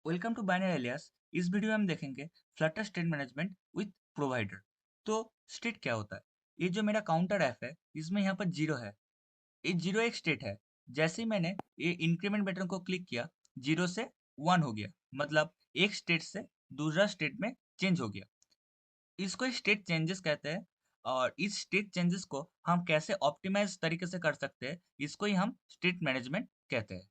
Welcome to binary alias. इस video में हम देखेंगे Flutter state management with provider. तो स्टेट क्या होता है? ये जो मेरा काउंटर ऐप है इसमें यहाँ पर जीरो है। ये जीरो एक स्टेट है। जैसे ही मैंने ये इंक्रीमेंट बटन को क्लिक किया, जीरो से वन हो गया, मतलब एक स्टेट से दूसरा स्टेट में चेंज हो गया। इसको स्टेट चेंजेस कहते हैं। और इस स्टेट चेंजेस को हम कैसे ऑप्टिमाइज तरीके से कर सकते हैं, इसको ही हम स्टेट मैनेजमेंट कहते हैं।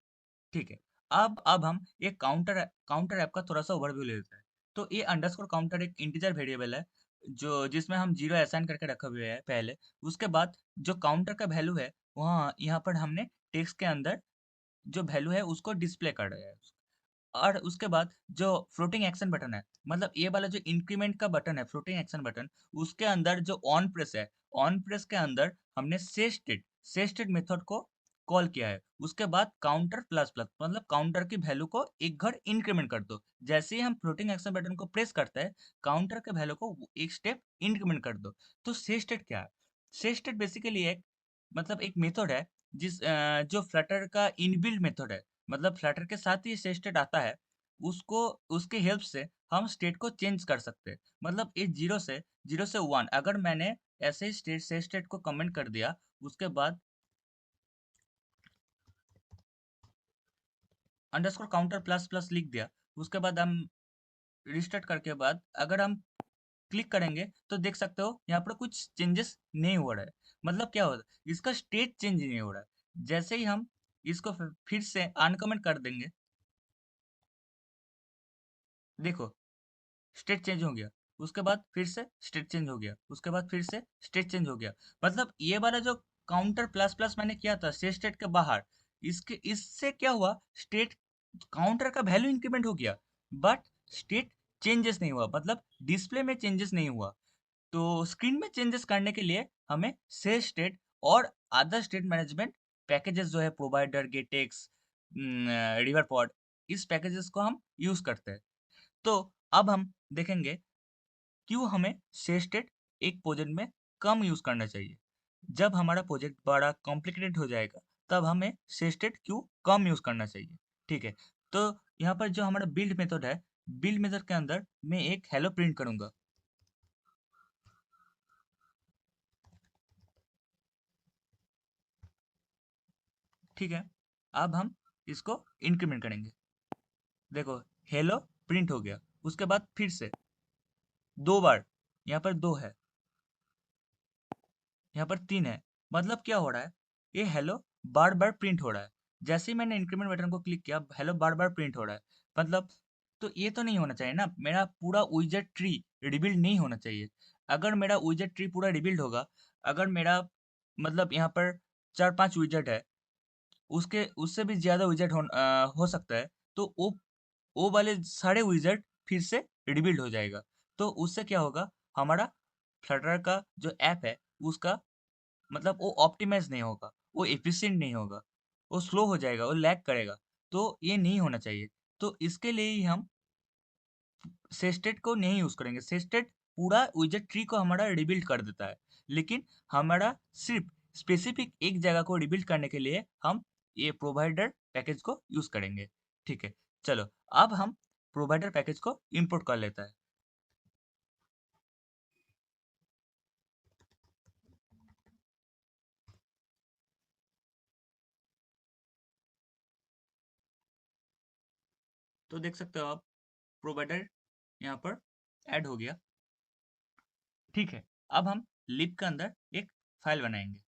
ठीक है। अब हम एक काउंटर ऐप का थोड़ा-सा ओवरव्यू ले लेते हैं। तो ये अंडरस्कोर काउंटर एक इंटीजर वेरिएबल है, जो जिसमें हम 0 असाइन करके रखे हुए हैं पहले। उसके बाद जो काउंटर का वैल्यू है, वहाँ यहाँ पर हमने टेक्स्ट के अंदर जो वैल्यू है उसको डिस्प्ले कर रहे हैं। और उसके बाद जो फ्लोटिंग एक्शन बटन है, मतलब ये वाला जो इंक्रीमेंट का बटन है, फ्लोटिंग एक्शन बटन, उसके अंदर जो ऑन प्रेस है, ऑन प्रेस के अंदर हमने से स्टेट मेथड को कॉल किया है। उसके बाद काउंटर प्लस प्लस, मतलब काउंटर की वैल्यू को एक घड़ इंक्रीमेंट कर दो। जैसे ही हम फ्लोटिंग एक्शन बटन को प्रेस करते हैं, काउंटर के वैल्यू को एक स्टेप इंक्रीमेंट कर दो। तो से स्टेट क्या है? से स्टेट बेसिकली एक, मतलब एक मेथड है जो फ्लटर का इनबिल्ट मेथड है। मतलब फ्लटर के साथ ही से स्टेट आता है, उसको उसकी हेल्प से हम स्टेट को चेंज कर सकते हैं। मतलब ये 0 से 1 अगर मैंने ऐसे ही स्टेट को कमेंट कर दिया, उसके बाद अंडरस्कोर काउंटर प्लस प्लस लिख दिया, उसके बाद हम रिस्टार्ट करके बाद अगर हम क्लिक करेंगे तो देख सकते हो यहाँ पर कुछ चेंजेस नहीं हो रहा है। मतलब क्या हो रहा है? इसका स्टेट चेंज नहीं हो रहा है। जैसे ही हम इसको फिर से अनकमेंट कर देंगे, देखो स्टेट चेंज हो गया। उसके बाद फिर से स्टेट चेंज हो गया, उसके बाद फिर से स्टेट चेंज हो गया। मतलब ये वाला जो काउंटर प्लस प्लस मैंने किया था से स्टेट के बाहर, इसके इससे क्या हुआ, स्टेट काउंटर का वैल्यू इंक्रीमेंट हो गया, बट स्टेट चेंजेस नहीं हुआ, मतलब डिस्प्ले में चेंजेस नहीं हुआ। तो स्क्रीन में चेंजेस करने के लिए हमें से स्टेट और अदर स्टेट मैनेजमेंट पैकेजेस जो है, प्रोवाइडर, गेटेक्स, रिवरपॉड, इस पैकेजेस को हम यूज करते हैं। तो अब हम देखेंगे क्यों हमें से स्टेट एक प्रोजेक्ट में कम यूज करना चाहिए। जब हमारा प्रोजेक्ट बड़ा कॉम्प्लिकेटेड हो जाएगा, तब हमें से स्टेट क्यों कम यूज करना चाहिए। ठीक है। तो यहाँ पर जो हमारा बिल्ड मेथड है, बिल्ड मेथड के अंदर मैं एक हेलो प्रिंट करूंगा। ठीक है। अब हम इसको इंक्रीमेंट करेंगे। देखो, हेलो प्रिंट हो गया। उसके बाद फिर से दो बार, यहाँ पर दो है, यहाँ पर तीन है। मतलब क्या हो रहा है, ये हेलो बार बार प्रिंट हो रहा है। जैसे ही मैंने इंक्रीमेंट बटन को क्लिक किया, हेलो बार बार प्रिंट हो रहा है। मतलब तो ये तो नहीं होना चाहिए ना, मेरा पूरा विजेट ट्री रिबिल्ड नहीं होना चाहिए। अगर मेरा विजेट ट्री पूरा रिबिल्ड होगा, अगर मेरा मतलब यहाँ पर चार पांच विजेट है, उसके उससे भी ज़्यादा विज़ेट हो सकता है, तो वो वाले सारे विज़ेट फिर से रिबिल्ड हो जाएगा। तो उससे क्या होगा, हमारा फ्लटर का जो ऐप है, उसका मतलब वो ऑप्टिमाइज़ नहीं होगा, वो एफिशिएंट नहीं होगा, वो स्लो हो जाएगा, वो लैग करेगा। तो ये नहीं होना चाहिए। तो इसके लिए ही हम सेस्टेट को नहीं यूज़ करेंगे। सेस्टेट पूरा विज़ेट ट्री को हमारा रिबिल्ड कर देता है। लेकिन हमारा सिर्फ़ स्पेसिफ़िक एक जगह को रिबिल्ड करने के लिए हम ये प्रोवाइडर पैकेज को यूज़ करेंगे। ठीक है, चलो अब हम प्रोवाइडर पैकेज को इम्पोर्ट कर लेते हैं। तो देख सकते हो आप, प्रोवाइडर यहाँ पर ऐड हो गया। ठीक है, अब हम लिब के अंदर एक फ़ाइल बनाएँगे।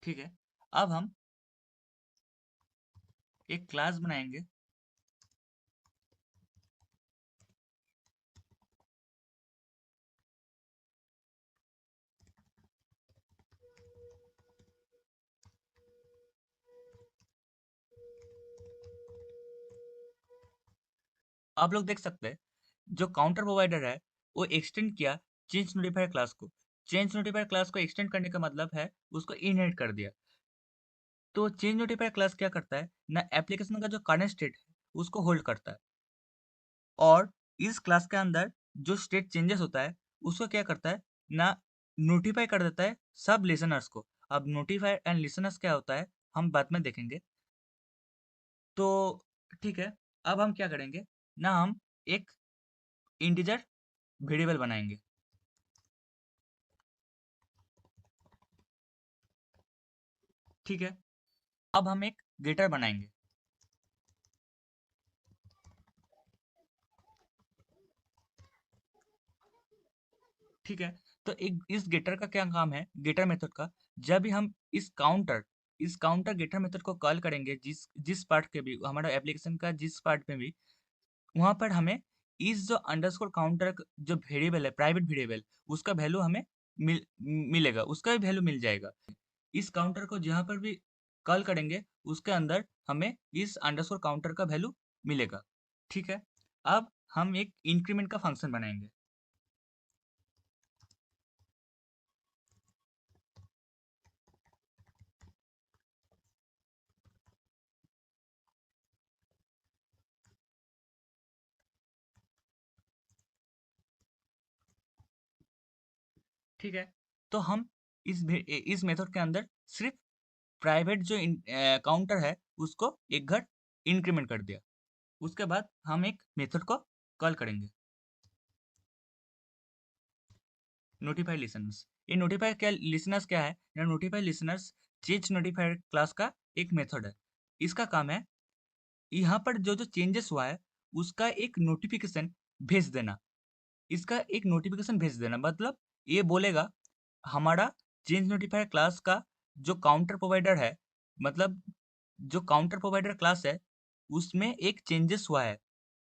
ठीक है, अब हम एक क्लास बनाएँगे। आप लोग देख सकते हैं, जो काउंटर प्रोवाइडर है, वो एक्सटेंड किया चेंज नोटिफायर क्लास को। चेंज नोटिफायर क्लास को एक्सटेंड करने का मतलब है उसको इनहेरिट कर दिया। तो चेंज नोटिफायर क्लास क्या करता है ना, एप्लीकेशन का जो करंट स्टेट है उसको होल्ड करता है। और इस क्लास के अंदर जो स्टेट चेंजेस होता है, उसको क्या करता है ना, नोटिफाई कर देता है सब लिसनर्स को। अब नोटिफाई एंड लिसनर्स क्या होता है हम बाद में देखेंगे। तो ठीक है, अब हम क्या करेंगे ना, हम एक इंटीजर वेरिएबल बनाएंगे। ठीक है, अब हम एक गेटर बनाएंगे। ठीक है, तो एक इस गेटर का क्या काम है, गेटर मेथड का, जब भी हम इस काउंटर गेटर मेथड को कॉल करेंगे, जिस जिस पार्ट के भी हमारा एप्लीकेशन का जिस पार्ट में भी, वहां पर हमें इस जो अंडरस्कोर काउंटर जो वेरिएबल है, प्राइवेट वेरिएबल, उसका वैल्यू हमें मिलेगा, उसका भी वैल्यू मिल जाएगा। इस काउंटर को जहां पर भी कॉल करेंगे उसके अंदर हमें इस अंडरस्कोर काउंटर का वैल्यू मिलेगा। ठीक है, अब हम एक इंक्रीमेंट का फंक्शन बनाएंगे। ठीक है, तो हम इस मेथड के अंदर सिर्फ प्राइवेट जो काउंटर है उसको एक घट इंक्रीमेंट कर दिया। उसके बाद हम एक मेथड को कॉल करेंगे, नोटिफाई लिसनर्स। ये नोटिफाई क्या लिसनर्स क्या है, notify listeners change notifier class का एक मेथड है। इसका काम है यहाँ पर जो जो चेंजेस हुआ है उसका एक नोटिफिकेशन भेज देना। इसका एक नोटिफिकेशन भेज देना मतलब ये बोलेगा हमारा चेंज नोटिफायर क्लास का जो काउंटर प्रोवाइडर है, मतलब जो काउंटर प्रोवाइडर क्लास है उसमें एक चेंजेस हुआ है।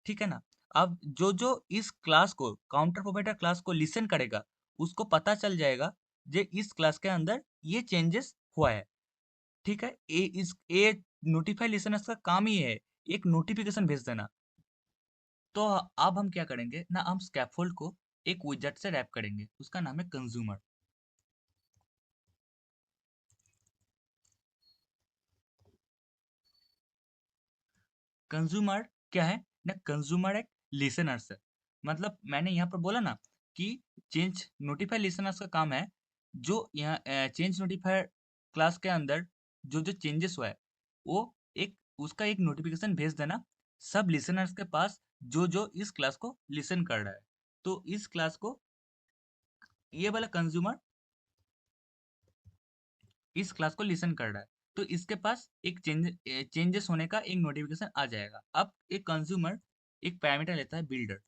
ठीक है ना, अब जो जो इस क्लास को काउंटर प्रोवाइडर क्लास को लिसन करेगा उसको पता चल जाएगा जे इस क्लास के अंदर ये चेंजेस हुआ है। ठीक है, ये नोटिफाई लिसनर्स का काम ही है एक नोटिफिकेशन भेज देना। तो अब हम क्या करेंगे ना, हम स्कैफोल्ड को एक विजेट से रैप करेंगे, उसका नाम है कंज्यूमर। कंज्यूमर क्या है ना, कंज्यूमर एक लिसनर्स है। मतलब मैंने यहाँ पर बोला ना कि चेंज नोटिफाई लिसनर्स का काम है जो यहाँ चेंज नोटिफायर क्लास के अंदर जो जो चेंजेस हुआ है वो एक उसका एक नोटिफिकेशन भेज देना सब लिसनर्स के पास जो जो इस क्लास को लिसन कर रहा है। तो इस क्लास को ये वाला कंज्यूमर इस क्लास को लिसन कर रहा है, तो इसके पास एक चेंजेस होने का एक नोटिफिकेशन आ जाएगा। अब एक कंज्यूमर एक पैरामीटर लेता है बिल्डर।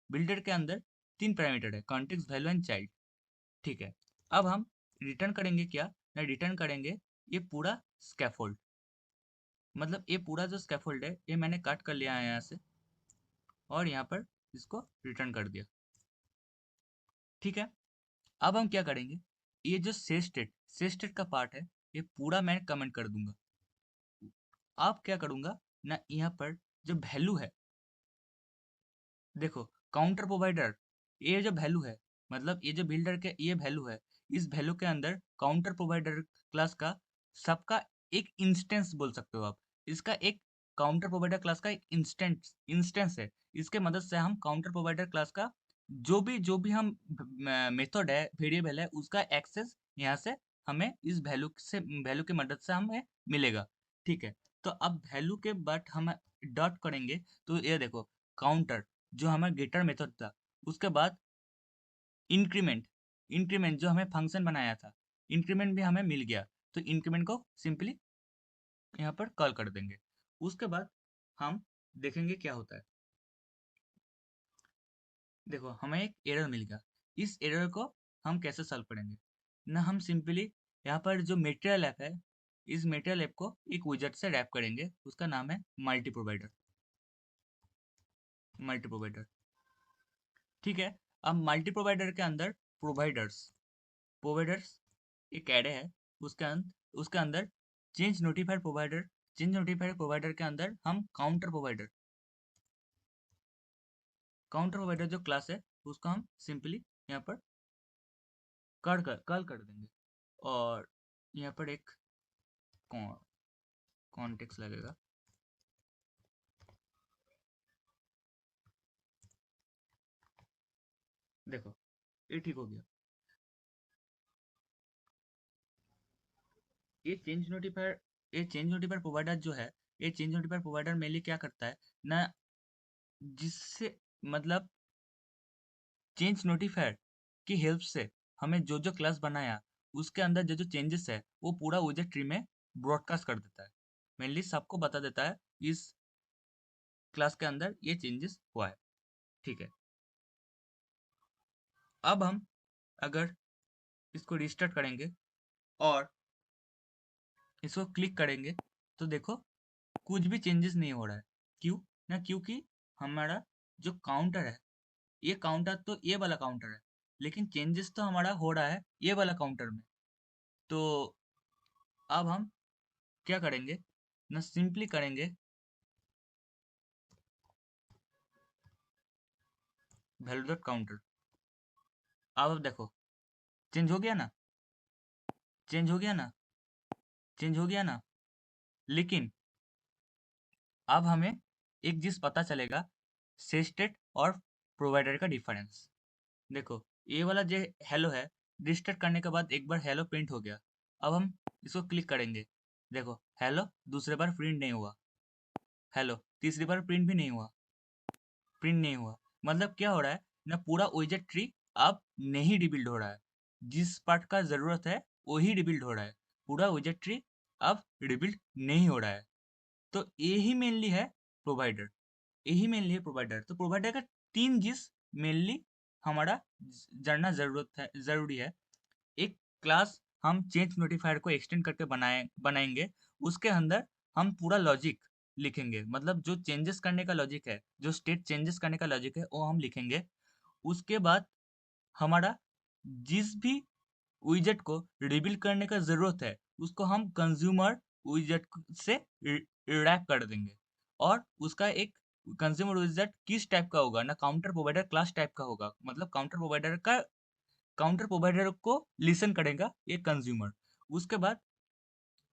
बिल्डर के अंदर तीन पैरामीटर है, कॉन्टेक्स्ट, वैल्यू एंड चाइल्ड। ठीक है, अब हम रिटर्न करेंगे क्या ना, रिटर्न करेंगे ये पूरा स्कैफोल्ड। मतलब ये पूरा जो स्कैफोल्ड है ये मैंने काट कर लिया है यहाँ से और यहाँ पर इसको रिटर्न कर दिया। ठीक है, अब हम क्या करेंगे, ये जो से स्टेट का पार्ट है ये पूरा मैं कमेंट कर दूंगा। अब क्या करूंगा ना, यहाँ पर जो वैल्यू है, देखो काउंटर प्रोवाइडर, ये जो वैल्यू है मतलब ये जो बिल्डर के ये वैल्यू है, इस वैल्यू के अंदर काउंटर प्रोवाइडर क्लास का सबका एक इंस्टेंस बोल सकते हो आप। इसका एक काउंटर प्रोवाइडर क्लास का एक इंस्टेंस है। इसके मदद से हम काउंटर प्रोवाइडर क्लास का जो भी हम मेथड है, वेरिएबल है, उसका एक्सेस यहाँ से हमें इस वैल्यू की मदद से हमें मिलेगा। ठीक है, तो अब वैल्यू के बाद हम डॉट करेंगे तो ये देखो काउंटर जो हमारा गेटर मेथड था, उसके बाद इंक्रीमेंट, इंक्रीमेंट जो हमें फंक्शन बनाया था, इंक्रीमेंट भी हमें मिल गया। तो इंक्रीमेंट को सिंपली यहाँ पर कॉल कर देंगे। उसके बाद हम देखेंगे क्या होता है। देखो हमें एक एरर मिल गया, इस एरर को हम कैसे सॉल्व करेंगे ना, हम सिंपली यहाँ पर जो मेटेरियल ऐप है, इस मेटेरियल ऐप को एक विजेट से रैप करेंगे, उसका नाम है मल्टी प्रोवाइडर। मल्टी प्रोवाइडर, ठीक है। अब मल्टी प्रोवाइडर के अंदर प्रोवाइडर्स प्रोवाइडर्स एक एरे है, उसके अंदर चेंज नोटिफायर प्रोवाइडर के अंदर हम काउंटर प्रोवाइडर जो क्लास है उसको हम सिंपली यहाँ पर कॉल कर देंगे। और यहाँ पर एक कॉन्टेक्स्ट लगेगा। देखो ये ठीक हो गया। ये चेंज नोटिफायर ये चेंज नोटिफायर प्रोवाइडर जो है, ये चेंज नोटिफायर प्रोवाइडर मेनली क्या करता है ना, जिससे मतलब चेंज नोटिफायर की हेल्प से हमें जो जो क्लास बनाया उसके अंदर जो जो चेंजेस है वो पूरा विजार्ड ट्री में ब्रॉडकास्ट कर देता है, मेनली सबको बता देता है इस क्लास के अंदर ये चेंजेस हुआ है। ठीक है, अब हम अगर इसको रिस्टार्ट करेंगे और इसको क्लिक करेंगे तो देखो कुछ भी चेंजेस नहीं हो रहा है। क्यों ना, क्योंकि हमारा जो काउंटर है, ये काउंटर तो ये वाला काउंटर है, लेकिन चेंजेस तो हमारा हो रहा है ये वाला काउंटर में। तो अब हम क्या करेंगे ना, सिंपली करेंगे वैल्यू डॉट काउंटर। अब देखो चेंज हो गया ना, चेंज हो गया ना, चेंज हो गया ना। लेकिन अब हमें एक चीज पता चलेगा, सेस्टेट और प्रोवाइडर का डिफरेंस। देखो ये वाला जो हेलो है, रिस्टार्ट करने के बाद एक बार हेलो प्रिंट हो गया। अब हम इसको क्लिक करेंगे, देखो हेलो दूसरे बार प्रिंट नहीं हुआ, हेलो तीसरी बार प्रिंट भी नहीं हुआ, प्रिंट नहीं हुआ। मतलब क्या हो रहा है ना, पूरा विजार्ड ट्री अब नहीं रिबिल्ड हो रहा है, जिस पार्ट का जरूरत है वही रिबिल्ड हो रहा है, पूरा विजार्ड ट्री अब रिबिल्ड नहीं हो रहा है। तो यही मेनली है प्रोवाइडर, यही मेनली है प्रोवाइडर। तो प्रोवाइडर का तीन चीज मेनली हमारा जानना जरूरी है। एक क्लास हम चेंज नोटिफायर को एक्सटेंड करके बनाएंगे, उसके अंदर हम पूरा लॉजिक लिखेंगे, मतलब जो चेंजेस करने का लॉजिक है, जो स्टेट चेंजेस करने का लॉजिक है वो हम लिखेंगे। उसके बाद हमारा जिस भी विजेट को रिबिल्ड करने का जरूरत है उसको हम कंज्यूमर विजेट से रैप कर देंगे। और उसका एक कंज्यूमर विजेट किस टाइप का होगा ना, काउंटर प्रोवाइडर क्लास टाइप का होगा, मतलब काउंटर प्रोवाइडर को लिसन करेगा ये कंज्यूमर। उसके बाद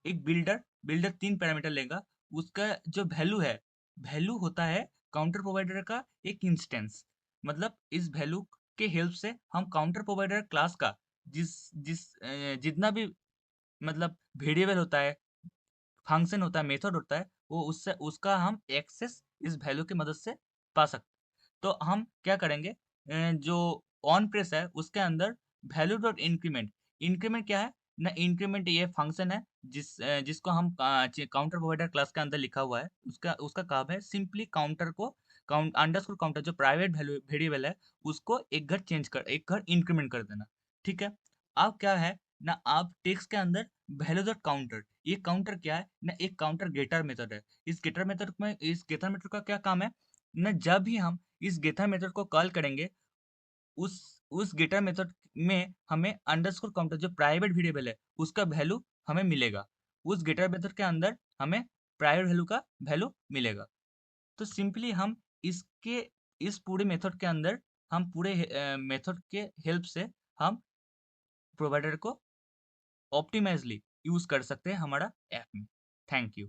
एक बिल्डर बिल्डर तीन पैरामीटर लेगा, उसका जो वैल्यू है, वैल्यू होता है काउंटर प्रोवाइडर का एक इंस्टेंस। मतलब इस वैल्यू के हेल्प से हम काउंटर प्रोवाइडर क्लास का जिस जिस जितना भी मतलब वेरिएबल होता है, फंक्शन होता है, मेथड होता है, वो उससे उसका हम एक्सेस इस वैल्यू की मदद से पा सकते। तो हम क्या करेंगे, जो ऑन प्रेस है उसके अंदर वैल्यू डॉट इंक्रीमेंट, इंक्रीमेंट क्या है ना, इंक्रीमेंट ये फंक्शन है जिसको हम काउंटर प्रोवाइडर क्लास के अंदर लिखा हुआ है, उसका उसका काम है सिंपली काउंटर को अंडरस्कोर काउंटर जो प्राइवेट वैल्यू वेरिएबल है उसको एक घर इंक्रीमेंट कर देना। ठीक है, अब क्या है ना, आप टेक्स्ट के अंदर वैल्यू डॉट काउंटर, ये काउंटर क्या है ना, एक काउंटर गेटर मेथड है। इस गेटर मेथड का क्या काम है ना, जब भी हम इस गेटर मेथड को कॉल करेंगे, उस उस गेटर मेथड में हमें अंडरस्कोर काउंटर जो प्राइवेट वेरिएबल है उसका वैल्यू हमें मिलेगा, उस गेटर मेथड के अंदर हमें प्राइवेट वैल्यू का वैल्यू मिलेगा। तो सिंपली हम इसके इस पूरे मेथड के अंदर हम पूरे मेथड के हेल्प से हम प्रोवाइडर को ऑप्टिमाइजली यूज कर सकते हैं हमारा ऐप में। Thank you.